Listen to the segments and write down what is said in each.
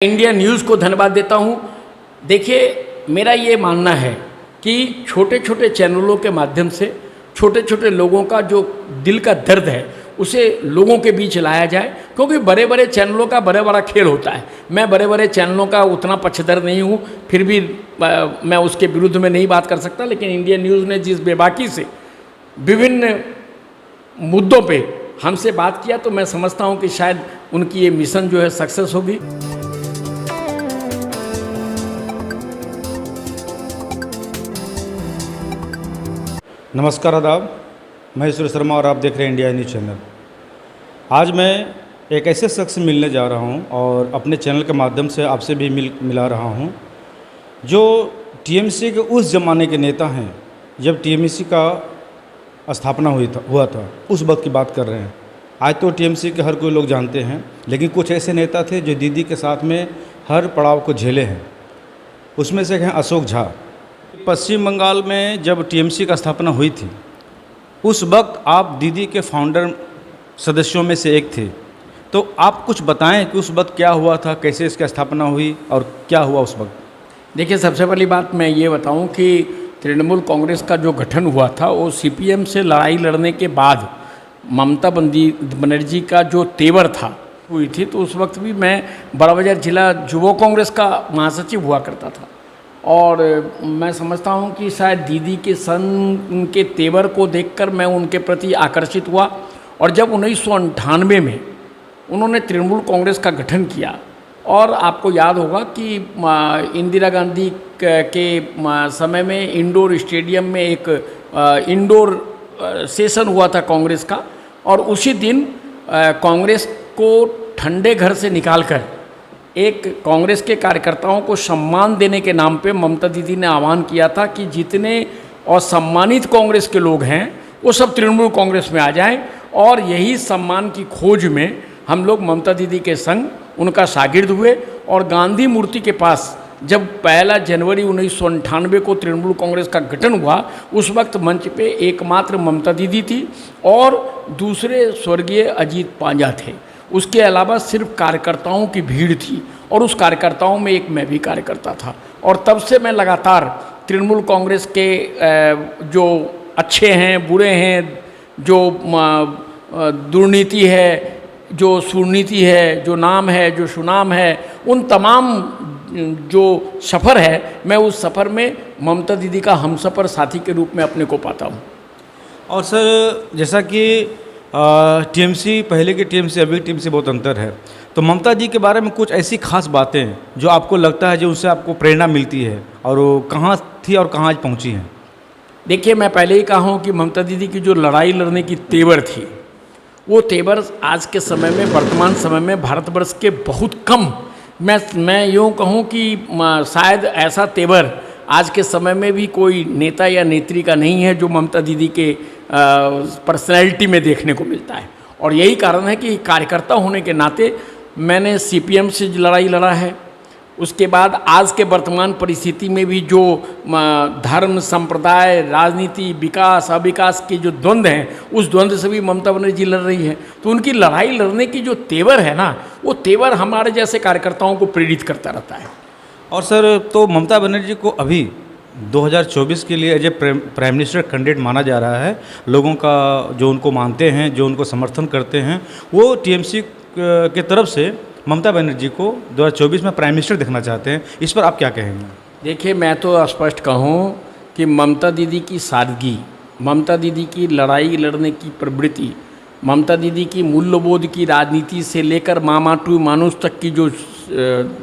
India news को धन्यवाद देता हूँ। देखिए, मेरा ये मानना है कि छोटे छोटे चैनलों के माध्यम से छोटे छोटे लोगों का जो दिल का दर्द है उसे लोगों के बीच लाया जाए, क्योंकि बड़े बड़े चैनलों का बड़ा बड़ा खेल होता है। मैं बड़े बड़े चैनलों का उतना पक्षधर नहीं हूँ, फिर भी मैं उसके विरुद्ध में नहीं बात कर सकता। लेकिन इंडिया न्यूज़ ने जिस बेबाकी से विभिन्न मुद्दों पे हमसे बात किया, तो मैं समझता हूँ कि शायद उनकी ये मिशन जो है सक्सेस होगी। नमस्कार, आदाब। मैं सुरेश शर्मा और आप देख रहे हैं इंडिया न्यूज़ चैनल। आज मैं एक ऐसे शख्स से मिलने जा रहा हूं और अपने चैनल के माध्यम से आपसे भी मिला रहा हूं, जो टीएमसी के उस ज़माने के नेता हैं जब टीएमसी का स्थापना हुआ था, उस वक्त की बात कर रहे हैं। आज तो टीएमसी के हर कोई लोग जानते हैं, लेकिन कुछ ऐसे नेता थे जो दीदी के साथ में हर पड़ाव को झेले हैं। उसमें से हैं अशोक झा। पश्चिम बंगाल में जब टीएमसी का स्थापना हुई थी, उस वक्त आप दीदी के फाउंडर सदस्यों में से एक थे। तो आप कुछ बताएं कि उस वक्त क्या हुआ था, कैसे इसकी स्थापना हुई और क्या हुआ उस वक्त। देखिए, सबसे पहली बात मैं ये बताऊं कि तृणमूल कांग्रेस का जो गठन हुआ था वो सीपीएम से लड़ाई लड़ने के बाद ममता बनर्जी का जो तेवर था हुई थी। तो उस वक्त भी मैं बड़ा बाजार जिला युवा कांग्रेस का महासचिव हुआ करता था, और मैं समझता हूं कि शायद दीदी के उनके तेवर को देखकर मैं उनके प्रति आकर्षित हुआ। और जब 1998 में उन्होंने तृणमूल कांग्रेस का गठन किया, और आपको याद होगा कि इंदिरा गांधी के समय में इंडोर स्टेडियम में एक इंडोर सेशन हुआ था कांग्रेस का, और उसी दिन कांग्रेस को ठंडे घर से निकालकर एक कांग्रेस के कार्यकर्ताओं को सम्मान देने के नाम पे ममता दीदी ने आह्वान किया था कि जितने असम्मानित कांग्रेस के लोग हैं वो सब तृणमूल कांग्रेस में आ जाएं। और यही सम्मान की खोज में हम लोग ममता दीदी के संग उनका शागिर्द हुए, और गांधी मूर्ति के पास जब 1 जनवरी 1998 को तृणमूल कांग्रेस का गठन हुआ, उस वक्त मंच पे एकमात्र ममता दीदी थी और दूसरे स्वर्गीय अजीत पांजा थे। उसके अलावा सिर्फ कार्यकर्ताओं की भीड़ थी, और उस कार्यकर्ताओं में एक मैं भी कार्यकर्ता था। और तब से मैं लगातार तृणमूल कांग्रेस के जो अच्छे हैं, बुरे हैं, जो दुर्नीति है, जो सुनीति है, जो नाम है, जो सुनाम है, उन तमाम जो सफ़र है, मैं उस सफ़र में ममता दीदी का हमसफ़र साथी के रूप में अपने को पाता हूँ। और सर, जैसा कि टीएमसी पहले की टीएमसी अभी टीएमसी बहुत अंतर है, तो ममता जी के बारे में कुछ ऐसी खास बातें जो आपको लगता है जो उनसे आपको प्रेरणा मिलती है, और वो कहाँ थी और कहाँ आज पहुँची हैं। देखिए, मैं पहले ही कहा हूँ कि ममता दीदी की जो लड़ाई लड़ने की तेवर थी, वो तेवर आज के समय में, वर्तमान समय में भारतवर्ष के बहुत कम, मैं यूँ कहूँ कि शायद ऐसा तेवर आज के समय में भी कोई नेता या नेत्री का नहीं है जो ममता दीदी के पर्सनैलिटी में देखने को मिलता है। और यही कारण है कि कार्यकर्ता होने के नाते मैंने सीपीएम से लड़ाई लड़ा है। उसके बाद आज के वर्तमान परिस्थिति में भी जो धर्म, संप्रदाय, राजनीति, विकास अविकास के जो द्वंद्व हैं, उस द्वंद्व से भी ममता बनर्जी लड़ रही है। तो उनकी लड़ाई लड़ने की जो तेवर है ना, वो तेवर हमारे जैसे कार्यकर्ताओं को प्रेरित करता रहता है। और सर, तो ममता बनर्जी को अभी 2024 के लिए as a prime minister candidate माना जा रहा है। लोगों का जो उनको मानते हैं, जो उनको समर्थन करते हैं, वो टीएमसी के तरफ से ममता बनर्जी को 2024 में प्राइम मिनिस्टर देखना चाहते हैं। इस पर आप क्या कहेंगे। देखिए, मैं तो स्पष्ट कहूँ कि ममता दीदी की सादगी, ममता दीदी की लड़ाई लड़ने की प्रवृत्ति, ममता दीदी की मूल्यबोध की राजनीति से लेकर मामाटू मानुष तक की जो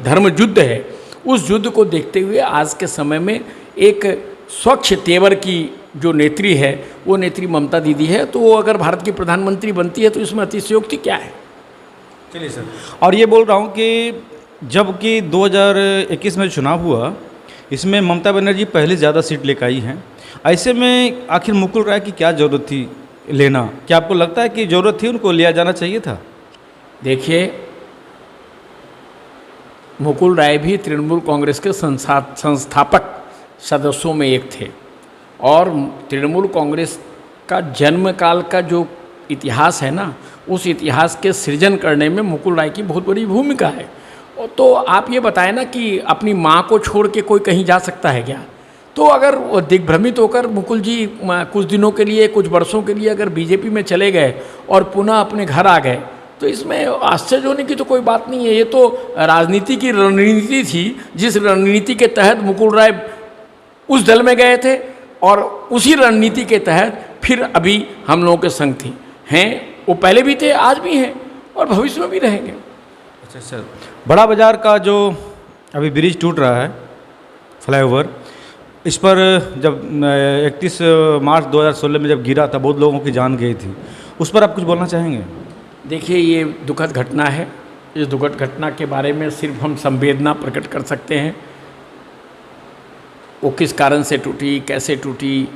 धर्म युद्ध है, उस युद्ध को देखते हुए आज के समय में एक स्वच्छ तेवर की जो नेत्री है, वो नेत्री ममता दीदी है। तो वो अगर भारत की प्रधानमंत्री बनती है तो इसमें अतिशयोक्ति क्या है। चलिए सर, और ये बोल रहा हूँ कि जबकि 2021 में चुनाव हुआ, इसमें ममता बनर्जी पहले ज़्यादा सीट लेकर आई हैं। ऐसे में आखिर मुकुल राय की क्या ज़रूरत थी लेना। क्या आपको लगता है कि ज़रूरत थी, उनको लिया जाना चाहिए था। देखिए, मुकुल राय भी तृणमूल कांग्रेस के संस्थापक सदस्यों में एक थे, और तृणमूल कांग्रेस का जन्म काल का जो इतिहास है ना, उस इतिहास के सृजन करने में मुकुल राय की बहुत बड़ी भूमिका है। तो आप ये बताएं ना कि अपनी माँ को छोड़ के कोई कहीं जा सकता है क्या? तो अगर वो दिग्भ्रमित होकर मुकुल जी कुछ दिनों के लिए, कुछ वर्षों के लिए अगर बीजेपी में चले गए और पुनः अपने घर आ गए, तो इसमें आश्चर्य होने की तो कोई बात नहीं है। ये तो राजनीति की रणनीति थी, जिस रणनीति के तहत मुकुल राय उस दल में गए थे और उसी रणनीति के तहत फिर अभी हम लोगों के संग थी हैं। वो पहले भी थे, आज भी हैं और भविष्य में भी रहेंगे। अच्छा सर, बड़ा बाज़ार का जो अभी ब्रिज टूट रहा है, फ्लाईओवर, इस पर जब 31 मार्च 2016 में जब गिरा था, बहुत लोगों की जान गई थी, उस पर आप कुछ बोलना चाहेंगे? देखिए, ये दुखद घटना है। इस दुखद घटना के बारे में सिर्फ हम संवेदना प्रकट कर सकते हैं। वो किस कारण से टूटी, कैसे टूटी,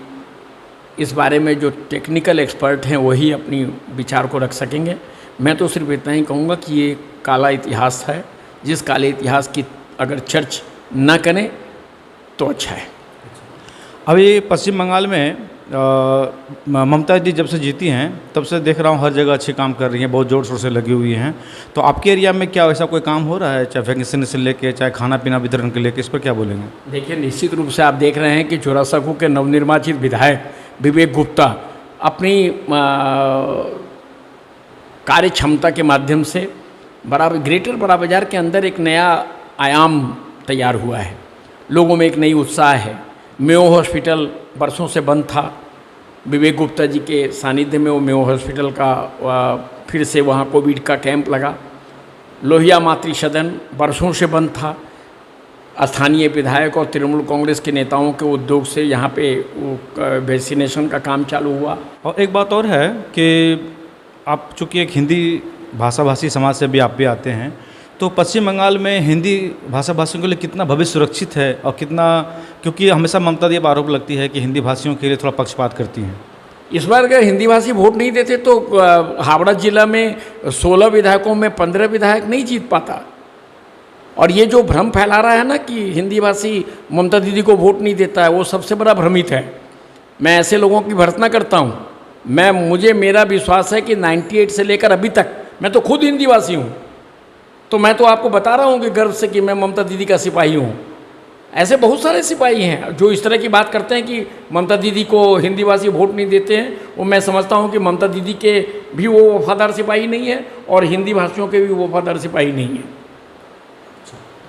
इस बारे में जो टेक्निकल एक्सपर्ट हैं वही अपनी विचार को रख सकेंगे। मैं तो सिर्फ इतना ही कहूँगा कि ये काला इतिहास है, जिस काले इतिहास की अगर चर्च न करें तो अच्छा है। अभी पश्चिम बंगाल में ममता जी जब से जीती हैं तब से देख रहा हूँ हर जगह अच्छे काम कर रही हैं, बहुत ज़ोर शोर से लगी हुई हैं। तो आपके एरिया में क्या ऐसा कोई काम हो रहा है, चाहे वैक्सीन से लेके, चाहे खाना पीना वितरण के लेके, इस पर क्या बोलेंगे? देखिए, निश्चित रूप से आप देख रहे हैं कि चौरासाकू के नवनिर्वाचित विधायक विवेक गुप्ता अपनी कार्य क्षमता के माध्यम से ग्रेटर बड़ा बाज़ार के अंदर एक नया आयाम तैयार हुआ है। लोगों में एक नई उत्साह है। मेयो हॉस्पिटल बरसों से बंद था। विवेक गुप्ता जी के सानिध्य में वो मेयो हॉस्पिटल का फिर से वहाँ कोविड का कैंप लगा। लोहिया मातृ सदन बरसों से बंद था। स्थानीय विधायक और तृणमूल कांग्रेस के नेताओं के उद्योग से यहाँ पे वैक्सीनेशन का काम चालू हुआ। और एक बात और है कि आप चूँकि एक हिंदी भाषाभाषी समाज से भी आप भी आते हैं, तो पश्चिम बंगाल में हिंदी भाषा भाषियों के लिए कितना भविष्य सुरक्षित है और कितना, क्योंकि हमेशा ममता दी आरोप लगती है कि हिंदी भाषियों के लिए थोड़ा पक्षपात करती हैं। इस बार अगर हिंदी भाषी वोट नहीं देते तो हावड़ा जिला में 16 विधायकों में 15 विधायक नहीं जीत पाता। और ये जो भ्रम फैला रहा है ना कि हिंदी भाषी ममता दीदी को वोट नहीं देता है, वो सबसे बड़ा भ्रमित है। मैं ऐसे लोगों की भर्त्सना करता हूँ। मेरा विश्वास है कि 98 से लेकर अभी तक, मैं तो खुद हिंदी भाषी हूँ, तो मैं तो आपको बता रहा हूँ कि गर्व से कि मैं ममता दीदी का सिपाही हूँ। ऐसे बहुत सारे सिपाही हैं जो इस तरह की बात करते हैं कि ममता दीदी को हिंदी भाषी वोट नहीं देते हैं। वो मैं समझता हूँ कि ममता दीदी के भी वो वफादार सिपाही नहीं है और हिंदी भाषियों के भी वफादार सिपाही नहीं है।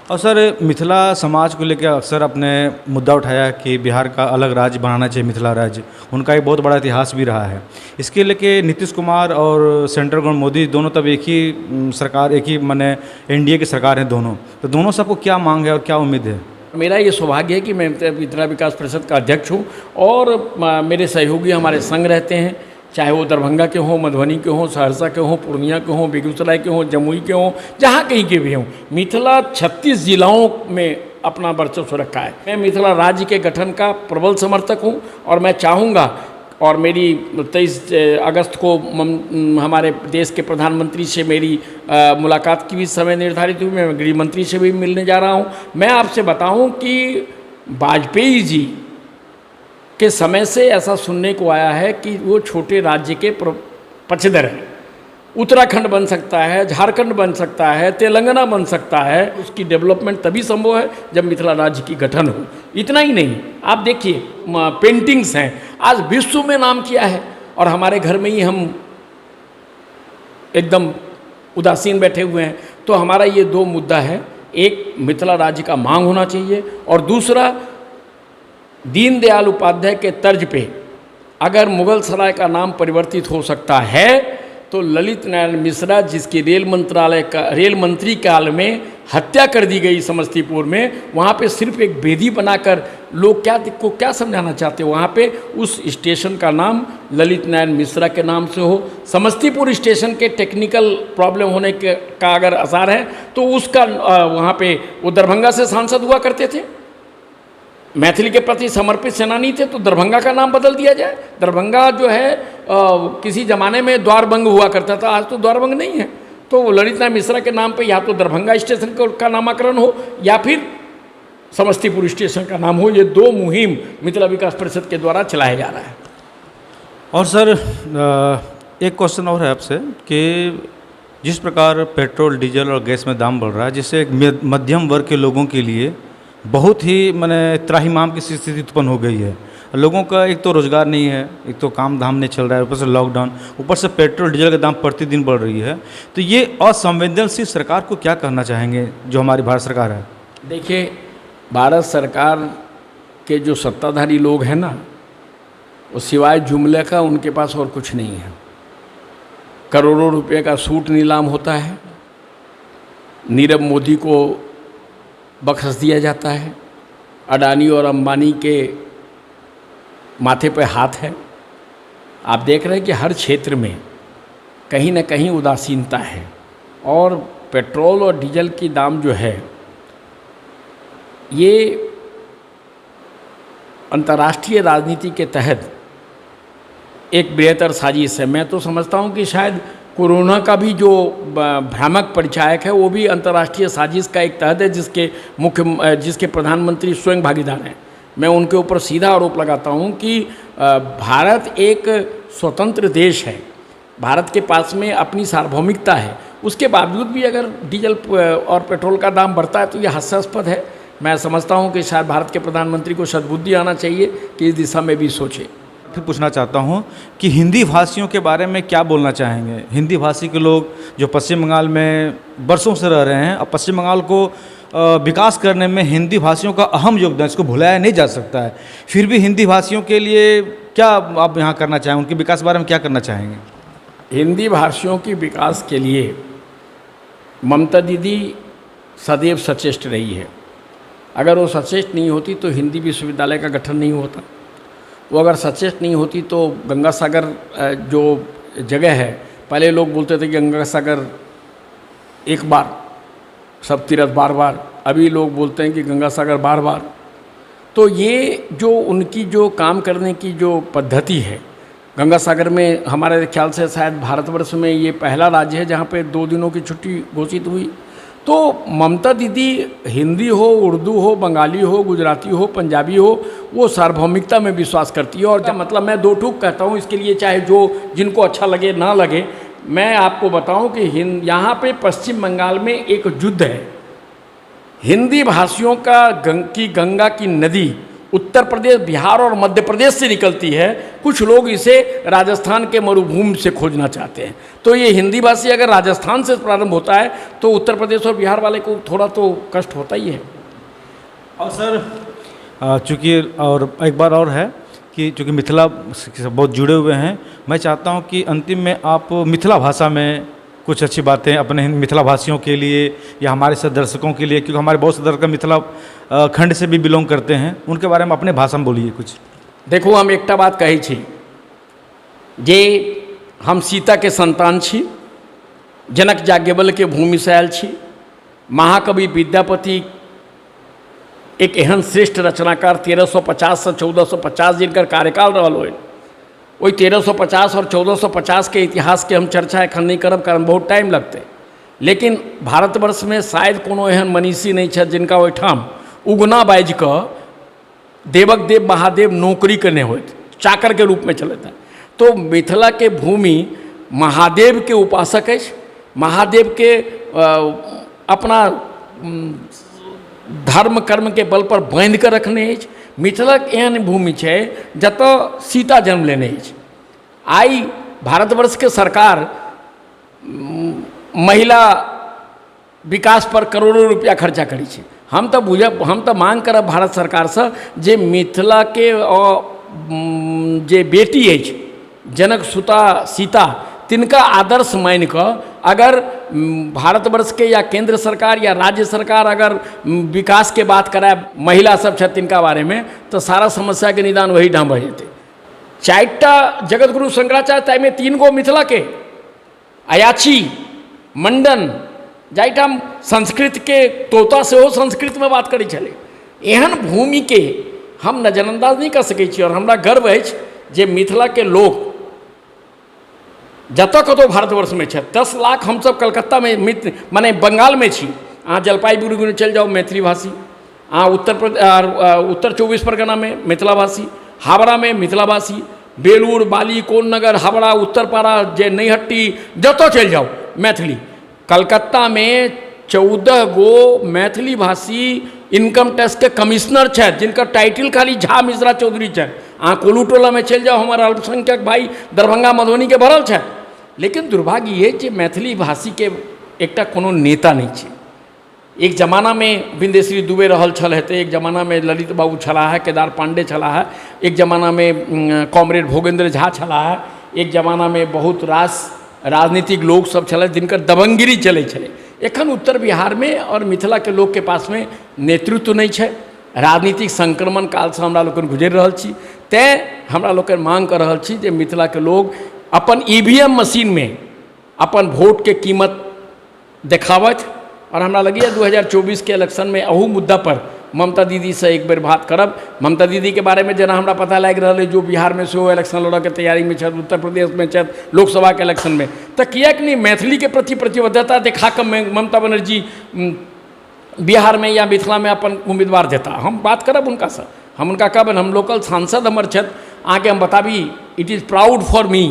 और सर, मिथिला समाज को लेकर अक्सर आपने मुद्दा उठाया कि बिहार का अलग राज्य बनाना चाहिए, मिथिला राज्य। उनका एक बहुत बड़ा इतिहास भी रहा है। इसके लेके नीतीश कुमार और सेंट्रल गवर्नमेंट मोदी दोनों तब एक ही सरकार, एक ही माने एनडीए की सरकार है दोनों, तो दोनों सबको क्या मांग है और क्या उम्मीद है? मेरा ये सौभाग्य है कि मैं मिथिला विकास परिषद का अध्यक्ष हूँ और मेरे सहयोगी हमारे संग रहते हैं, चाहे वो दरभंगा के हों, मधुबनी के हों, सहरसा के हों, पूर्णिया के हों, बेगूसराय के हों, जमुई के हों, जहाँ कहीं के भी हों। मिथिला 36 जिलाओं में अपना वर्चस्व रखा है। मैं मिथिला राज्य के गठन का प्रबल समर्थक हूँ और मैं चाहूँगा, और मेरी 23 अगस्त को हमारे देश के प्रधानमंत्री से मेरी मुलाकात की भी समय निर्धारित हुई। मैं गृह मंत्री से भी मिलने जा रहा हूँ। मैं आपसे बताऊँ कि वाजपेयी जी के समय से ऐसा सुनने को आया है कि वो छोटे राज्य के पक्षधर हैं। उत्तराखंड बन सकता है, झारखंड बन सकता है, तेलंगाना बन सकता है। उसकी डेवलपमेंट तभी संभव है जब मिथिला राज्य की गठन हो। इतना ही नहीं, आप देखिए पेंटिंग्स हैं, आज विश्व में नाम किया है और हमारे घर में ही हम एकदम उदासीन बैठे हुए हैं। तो हमारा ये दो मुद्दा है, एक मिथिला राज्य का मांग होना चाहिए और दूसरा दीनदयाल उपाध्याय के तर्ज पे अगर मुगल सराय का नाम परिवर्तित हो सकता है तो ललित नारायण मिश्रा, जिसकी रेल मंत्री काल में हत्या कर दी गई समस्तीपुर में, वहाँ पे सिर्फ एक वेदी बनाकर लोग क्या समझाना चाहते हो? वहाँ पे उस स्टेशन का नाम ललित नारायण मिश्रा के नाम से हो। समस्तीपुर स्टेशन के टेक्निकल प्रॉब्लम होने का अगर आसार है तो उसका वहाँ पे वो दरभंगा से सांसद हुआ करते थे, मैथिली के प्रति समर्पित सेनानी थे, तो दरभंगा का नाम बदल दिया जाए। दरभंगा जो है किसी ज़माने में द्वारबंग हुआ करता था, आज तो द्वारबंग नहीं है। तो ललित नारायण मिश्रा के नाम पे या तो दरभंगा स्टेशन का नामकरण हो या फिर समस्तीपुर स्टेशन का नाम हो। ये दो मुहिम मिथिला विकास परिषद के द्वारा चलाया जा रहा है। और सर, एक क्वेश्चन और है आपसे कि जिस प्रकार पेट्रोल, डीजल और गैस में दाम बढ़ रहा है, जिससे एक मध्यम वर्ग के लोगों के लिए बहुत ही माने त्राहिमाम की स्थिति उत्पन्न हो गई है। लोगों का एक तो रोज़गार नहीं है, एक तो काम धाम नहीं चल रहा है, ऊपर से लॉकडाउन, ऊपर से पेट्रोल डीजल का दाम प्रतिदिन बढ़ रही है। तो ये असंवेदनशील सरकार को क्या कहना चाहेंगे जो हमारी भारत सरकार है? देखिए, भारत सरकार के जो सत्ताधारी लोग हैं ना, वो सिवाय जुमले का उनके पास और कुछ नहीं है। करोड़ों रुपए का सूट नीलाम होता है, नीरव मोदी को बख्श दिया जाता है, अडानी और अंबानी के माथे पे हाथ है। आप देख रहे हैं कि हर क्षेत्र में कहीं ना कहीं उदासीनता है। और पेट्रोल और डीजल की दाम जो है, ये अंतर्राष्ट्रीय राजनीति के तहत एक बेहतर साजिश है। मैं तो समझता हूँ कि शायद कोरोना का भी जो भ्रामक परिचायक है वो भी अंतर्राष्ट्रीय साजिश का एक तहत है, जिसके प्रधानमंत्री स्वयं भागीदार हैं। मैं उनके ऊपर सीधा आरोप लगाता हूँ कि भारत एक स्वतंत्र देश है, भारत के पास में अपनी सार्वभौमिकता है, उसके बावजूद भी अगर डीजल और पेट्रोल का दाम बढ़ता है तो ये हास्यास्पद है। मैं समझता हूँ कि शायद भारत के प्रधानमंत्री को सद्बुद्धि आना चाहिए कि इस दिशा में भी सोचे। फिर पूछना चाहता हूँ कि हिंदी भाषियों के बारे में क्या बोलना चाहेंगे? हिंदी भाषी के लोग जो पश्चिम बंगाल में बरसों से रह रहे हैं, और पश्चिम बंगाल को विकास करने में हिंदी भाषियों का अहम योगदान, इसको भुलाया नहीं जा सकता है। फिर भी हिंदी भाषियों के लिए क्या आप यहाँ करना चाहेंगे, उनके विकास के बारे में क्या करना चाहेंगे? हिंदी भाषियों के विकास के लिए ममता दीदी सदैव सचेष्ट रही है। अगर वो सचेष्ट नहीं होती तो हिंदी विश्वविद्यालय का गठन नहीं होता। वो अगर सचेष्ट नहीं होती तो गंगा सागर जो जगह है, पहले लोग बोलते थे कि गंगा सागर एक बार सब तीर्थ बार बार, अभी लोग बोलते हैं कि गंगा सागर बार बार। तो ये जो उनकी जो काम करने की जो पद्धति है, गंगा सागर में हमारे ख्याल से शायद भारतवर्ष में ये पहला राज्य है जहाँ पे 2 दिनों की छुट्टी घोषित हुई। तो ममता दीदी हिंदी हो, उर्दू हो, बंगाली हो, गुजराती हो, पंजाबी हो, वो सार्वभौमिकता में विश्वास करती है। और मतलब मैं 2 टूक कहता हूँ इसके लिए, चाहे जो जिनको अच्छा लगे ना लगे। मैं आपको बताऊं कि यहाँ पे पश्चिम बंगाल में एक युद्ध है। हिंदी भाषियों का गंगा की नदी उत्तर प्रदेश, बिहार और मध्य प्रदेश से निकलती है। कुछ लोग इसे राजस्थान के मरुभूमि से खोजना चाहते हैं। तो ये हिंदी भाषी अगर राजस्थान से प्रारंभ होता है तो उत्तर प्रदेश और बिहार वाले को थोड़ा तो कष्ट होता ही है। और सर, चूँकि और एक बार और है कि चूँकि मिथिला से बहुत जुड़े हुए हैं, मैं चाहता हूँ कि अंतिम में आप मिथिला भाषा में कुछ अच्छी बातें अपने मिथिला भाषियों के लिए या हमारे सब दर्शकों के लिए, क्योंकि हमारे बहुत से दर्शक मिथिला खंड से भी बिलोंग करते हैं, उनके बारे में अपने भाषा में बोलिए कुछ। देखो, हम एकटा बात कही छी जे हम सीता के संतान छी, जनक याज्ञवल्क्य के भूमि से आयल छी। महाकवि विद्यापति एक एहन श्रेष्ठ रचनाकार 1350 से 1450 जिनकर कार्यकाल रहल हो, वही 1350 और 1450 के इतिहास के हम चर्चा एखन नहीं करब, कारण बहुत टाइम लगते। लेकिन भारतवर्ष में शायद कोनो एहन मनीषी नहीं छथि जिनका ओहिठाम उगना बाजि कऽ देवक देव महादेव नौकरी करने होत, चाकर के रूप में चलता है। तो मिथिला के भूमि महादेव के उपासक अछि, महादेव के अपना धर्म कर्म के बल पर बांध कर रखने अछि। मिथिला एहन भूमि है जतऽ सीता जन्म लेने अछि। आई भारतवर्ष के सरकार महिला विकास पर करोड़ों रुपया खर्चा करी छै। हम तो मांग करब भारत सरकार से जे मिथिला के जे बेटी अछि जनक सुता सीता, तिनका आदर्श मान कऽ अगर भारतवर्ष के या केंद्र सरकार या राज्य सरकार अगर विकास के बात कराए महिला सब छथि तिनका बारे में, तो सारा समस्या के निदान वही ठाम भऽ जेतै। 4टा जगत गुरु शंकराचार्य, ताहिमे 3 गो मिथिला के, अयाची, मंडन, जाहिठाम संस्कृत के तोता से हो संस्कृत में बात करै छलै। एहन भूमि के हम नजरअंदाज नहीं कर सकै छी। और हमरा गर्व अछि जे मिथिला के लोग जतऽ कतौ भारतवर्ष में छथि। 10 लाख हमसब कलकत्ता में माने बंगाल में छी। अहाँ जलपाईगुड़ी में चलि जाओ मैथिली भाषी, अहाँ उत्तर 24 परगना में मिथिला भाषी, हावड़ा में मिथिला भाषी, बेलूर, बाली, कोन नगर, हावड़ा, उत्तरपाड़ा, जे नैहट्टी, जतऽ चलि जाओ मैथिली। कलकत्ता में 14 गो मैथिली भाषी इनकम टैक्स के कमिश्नर छथि, जिनका टाइटल खाली झा मिश्रा चौधरी छथि। अहाँ कोलू टोला में चलि जाओ, हमारा अल्पसंख्यक भाई दरभंगा मधुबनी के भरल छथि। लेकिन दुर्भाग्य ये जे मैथिली भाषी के एकटा कोनो नेता नहीं छै। एक जमाना में बिंदेश्वरी दुबे रहल छल हेतै, एक जमाना में ललित बाबू छला है, केदार पांडे छला है, एक जमाना में कॉमरेड भोगेंद्र झा छला है, एक जमाना में बहुत रास राजनीतिक लोग सब छल जिनकर दबंगिरी चलै छलै। एखन उत्तर बिहार में और मिथिला के लोग के पास में नेतृत्व नहीं है। राजनीतिक संक्रमण काल से हमरा लोकन गुजरि रहल छी, तैं हमरा लोकन मांग कर रहल छी जे मिथिला के लोग अपन ईवीएम मशीन में अपन वोट के कीमत देखावत। और हमरा लगी 2024 के इलेक्शन में अहू मुद्दा पर ममता दीदी से एक बेर बात करब। ममता दीदी के बारे में जना हमरा पता लग रहा है जो बिहार में सेहो इलेक्शन लड़ऽ के तैयारी में छथि, उत्तर प्रदेश में छथि लोकसभा के इलेक्शन में, तो किएक नहीं मैथिली के प्रति प्रतिबद्धता देखा कर ममता बनर्जी बिहार में या मिथिला में अपन उम्मीदवार देता। हम बात करब उनका से, हम उनका कहबन हम लोकल सांसद हमर छथि, आगे हम बताबी it is proud for me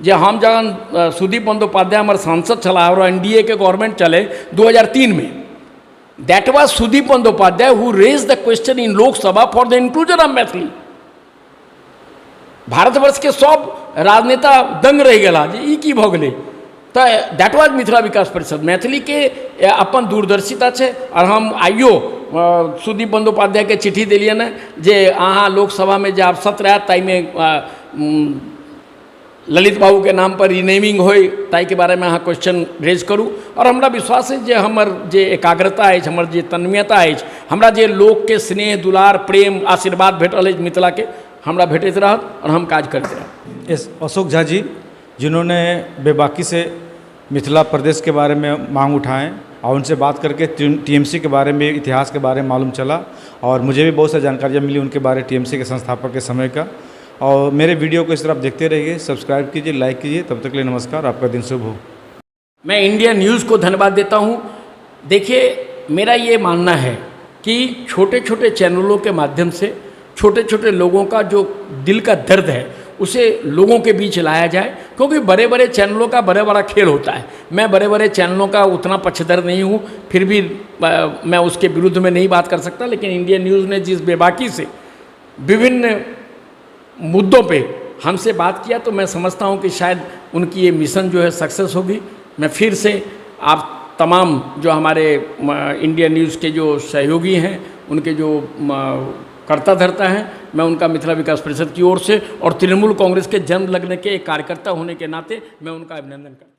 जे हम जखन सुदीप बंदोपाध्याय हमारे सांसद चला और एनडीए के गवर्नमेंट चले 2003 में, that was Sudip Bandyopadhyay who raised the question in Lok Sabha for the inclusion of Maithili. Bharatvarsha के सब राजनेता दंग रह गया जे ई की भ गेलै, तो दैट वाज मिथिला विकास परिषद। मैथिली के अपन दूरदर्शिता है और हम आइयो सुदीप बंदोपाध्याय के चिट्ठी दिलियन है जे अहाँ लोकसभा में जब सत्र आयत ताइमे ललित बाबू के नाम पर रिनेमिंग होय ताई के बारे में अहाँ क्वेश्चन रेज करूँ। और हमरा विश्वास है जे हमर जे एकाग्रता है, हमर जे तन्मयता है, हमरा जे लोक के स्नेह दुलार प्रेम आशीर्वाद भेटल है मिथिला के, हमरा भेटैत रहत और हम काज करते रहब। एस अशोक झा जी, जिन्होंने बेबाकी से मिथिला प्रदेश के बारे में मांग उठाएं और उनसे बात करके टीएमसी के बारे में, इतिहास के बारे में मालूम चला और मुझे भी बहुत सारी जानकारियाँ मिली उनके बारे, टीएमसी के संस्थापक के समय का। और मेरे वीडियो को इस तरह आप देखते रहिए, सब्सक्राइब कीजिए, लाइक कीजिए। तब तक के लिए नमस्कार, आपका दिन शुभ हो। मैं इंडिया न्यूज़ को धन्यवाद देता हूँ। देखिए, मेरा ये मानना है कि छोटे छोटे चैनलों के माध्यम से छोटे छोटे लोगों का जो दिल का दर्द है उसे लोगों के बीच लाया जाए, क्योंकि बड़े बड़े चैनलों का बड़ा खेल होता है। मैं बड़े बड़े चैनलों का उतना पक्षधर नहीं हूँ, फिर भी मैं उसके विरुद्ध में नहीं बात कर सकता। लेकिन इंडिया न्यूज़ ने जिस बेबाकी से विभिन्न मुद्दों पे हमसे बात किया, तो मैं समझता हूँ कि शायद उनकी ये मिशन जो है सक्सेस होगी। मैं फिर से आप तमाम जो हमारे इंडिया न्यूज़ के जो सहयोगी हैं, उनके जो कर्ता धर्ता हैं, मैं उनका मिथिला विकास परिषद की ओर से और तृणमूल कांग्रेस के जन्म लगने के एक कार्यकर्ता होने के नाते मैं उनका अभिनंदन करता हूँ।